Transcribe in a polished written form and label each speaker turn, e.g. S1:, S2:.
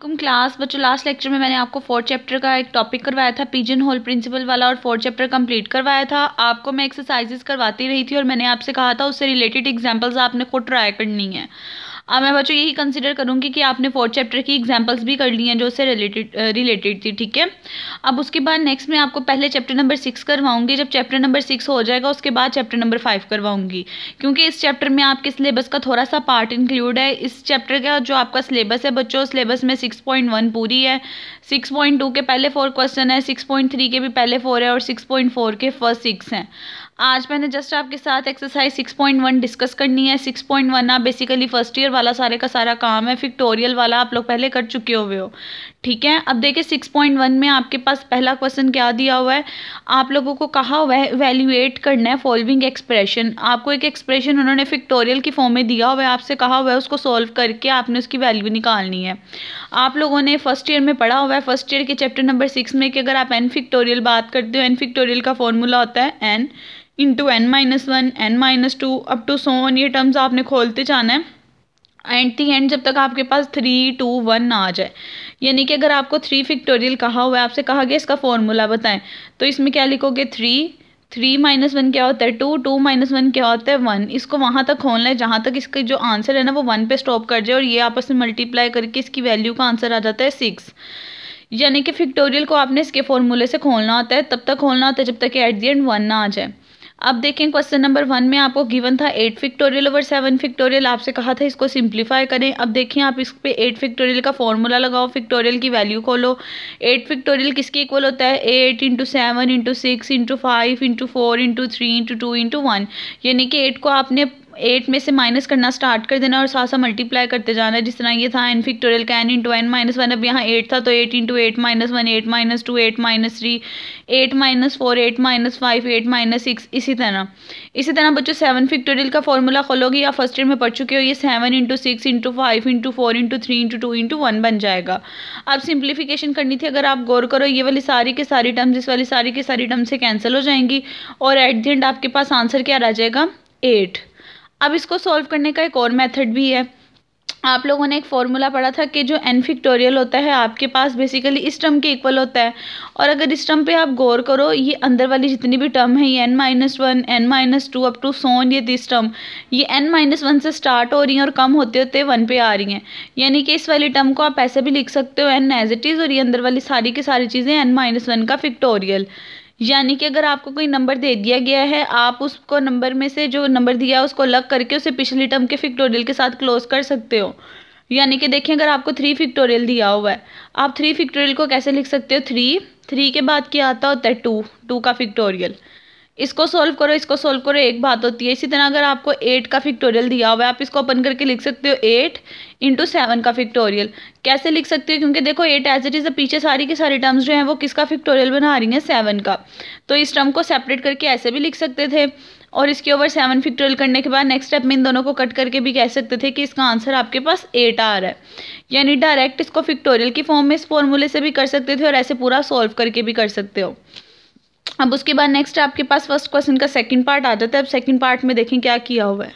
S1: Class बच्चों, last lecture में मैंने आपको फोर्थ चैप्टर का एक टॉपिक करवाया था, पिजन होल प्रिंसिपल वाला, और फोर्थ चैप्टर कंप्लीट करवाया था। आपको मैं एक्सरसाइजेस करवाती रही थी और मैंने आपसे कहा था उससे रिलेटेड एग्जांपल्स आपने खुद ट्राई करनी है। अब मैं बच्चों यही कंसीडर करूंगी कि आपने फोर्थ चैप्टर की एग्जांपल्स भी कर ली हैं जो उससे रिलेटेड थी, ठीक है। अब उसके बाद नेक्स्ट मैं आपको पहले चैप्टर नंबर 6 करवाऊंगी। जब चैप्टर नंबर 6 हो जाएगा उसके बाद चैप्टर नंबर 5 करवाऊंगी, क्योंकि इस चैप्टर में आपके सिलेबस का थोड़ा सा पार्ट इंक्लूड है। इस चैप्टर का जो आपका सिलेबस है बच्चों, सिलेबस में 6.1 पूरी है, 6.2 के पहले 4 क्वेश्चन है, 6.3 के भी पहले 4 है और 6.4 के फर्स्ट 6 हैं। आज मैंने जस्ट आपके साथ एक्सरसाइज 6.1 डिस्कस करनी है। 6.1 आप बेसिकली फर्स्ट ईयर वाला सारे का सारा काम है, फिक्टोरियल वाला आप लोग पहले कर चुके हुए हो, ठीक है। अब देखिए 6.1 में आपके पास पहला क्वेश्चन क्या दिया हुआ है, आप लोगों को कहा हुआ है वैल्यूएट करना है फॉलोइंग एक्सप्रेशन। आपको एक एक्सप्रेशन उन्होंने फिक्टोरियल की फॉर्म में दिया हुआ है, आपसे कहा हुआ है उसको सॉल्व करके आपने उसकी वैल्यू निकालनी है। आप लोगों ने फर्स्ट ईयर में पढ़ा हुआ है, फर्स्ट ईयर के चैप्टर नंबर 6 में कि अगर आप एन फिक्टोरियल बात करते हो, एन फिक्टोरियल का फॉर्मूला होता है N into n-1 n-2 up to so on. ये टर्म्स आपने खोलते जाना है एट दी एंड जब तक आपके पास 3, 2, 1 ना आ जाए। यानी कि अगर आपको 3 फिक्टोरियल कहा हुआ है, आपसे कहा गया इसका फॉर्मूला बताएं, तो इसमें क्या लिखोगे 3 माइनस 1 क्या होता है 2 माइनस 1 क्या होता है 1। इसको वहाँ तक खोलना है जहाँ तक इसका जो आंसर है ना वो 1 पे स्टॉप कर जाए और ये आपस में मल्टीप्लाई करके इसकी वैल्यू का आंसर आ जाता है 6। यानी कि फिक्टोरियल को आपने इसके फॉर्मूले से खोलना होता है, तब तक खोलना होता है जब तक कि एट दी एंड 1 ना आ जाए। अब देखें क्वेश्चन नंबर 1 में आपको गिवन था 8 फिक्टोरियल ओवर 7 फिक्टोरियल, आपसे कहा था इसको सिंप्लीफाई करें। अब देखिए आप इस पे 8 फिक्टोरियल का फॉर्मूला लगाओ, फिक्टोरियल की वैल्यू खोलो। 8 फिक्टोरियल किसके इक्वल होता है 8 into 7 into 6 into 5 into 4 into 3 into 2 into 1। यानी कि 8 को आपने 8 में से माइनस करना स्टार्ट कर देना और साथ साथ मल्टीप्लाई करते जाना है। जिस तरह ये था एन फिक्टोरियल का एन इंटू एन माइनस 1, अब यहाँ 8 था तो 8 into 8 minus 1, 8 minus 2, 8 minus 3, 8 minus 4, 8 minus 5, 8 minus 6। इसी तरह बच्चों 7 फिक्टोरियल का फॉर्मूला खोलोगे, या फर्स्ट ईयर में पढ़ चुके हो, ये 7 into 6 into 5 into 4 into 3 into 2 into 1 बन जाएगा। अब सिंप्लीफिकेशन करनी थी, अगर आप गौर करो ये वाली सारी के सारी टर्म्स इस वाली सारी के सारी टर्म्स से कैंसिल हो जाएंगी और एट द एंड आपके पास आंसर क्या रह जाएगा 8। अब इसको सॉल्व करने का एक और मेथड भी है। आप लोगों ने एक फॉर्मूला पढ़ा था कि जो एन फिक्टोरियल होता है आपके पास बेसिकली इस टर्म के इक्वल होता है, और अगर इस टर्म पे आप गौर करो ये अंदर वाली जितनी भी टर्म है ये n-1 n-2 अप टू सोन, ये दिस टर्म ये n-1 से स्टार्ट हो रही हैं और कम होते होते 1 पे आ रही हैं। यानी कि इस वाली टर्म को आप ऐसे भी लिख सकते हो n एज इट इज़, और ये अंदर वाली सारी की सारी चीज़ें n-1 का फिक्टोरियल। यानी कि अगर आपको कोई नंबर दे दिया गया है, आप उसको नंबर में से जो नंबर दिया है उसको अलग करके उसे पिछली टर्म के फिक्टोरियल के साथ क्लोज कर सकते हो। यानी कि देखिए अगर आपको 3 फिक्टोरियल दिया हुआ है, आप 3 फिक्टोरियल को कैसे लिख सकते हो 3 के बाद क्या आता होता है 2 का फिक्टोरियल। इसको सोल्व करो, इसको सोल्व करो, एक बात होती है। इसी तरह अगर आपको 8 का फिक्टोरियल दिया हुआ है, आप इसको ओपन करके लिख सकते हो 8 इंटू 7 का फिक्टोरियल। कैसे लिख सकते हो, क्योंकि देखो 8 एज इट इज़, पीछे सारी की सारी टर्म्स जो हैं वो किसका फिक्टोरियल बना रही हैं 7 का, तो इस टर्म को सेपरेट करके ऐसे भी लिख सकते थे और इसके ओवर 7 फिक्टोरियल करने के बाद नेक्स्ट स्टेप में इन दोनों को कट करके भी कह सकते थे कि इसका आंसर आपके पास 8 आ रहा है। यानी डायरेक्ट इसको फिक्टोरियल की फॉर्म में इस फॉर्मूले से भी कर सकते थे और ऐसे पूरा सॉल्व करके भी कर सकते हो। अब उसके बाद नेक्स्ट आपके पास फर्स्ट क्वेश्चन का सेकंड पार्ट आ जाता है। अब सेकंड पार्ट में देखें क्या किया हुआ है।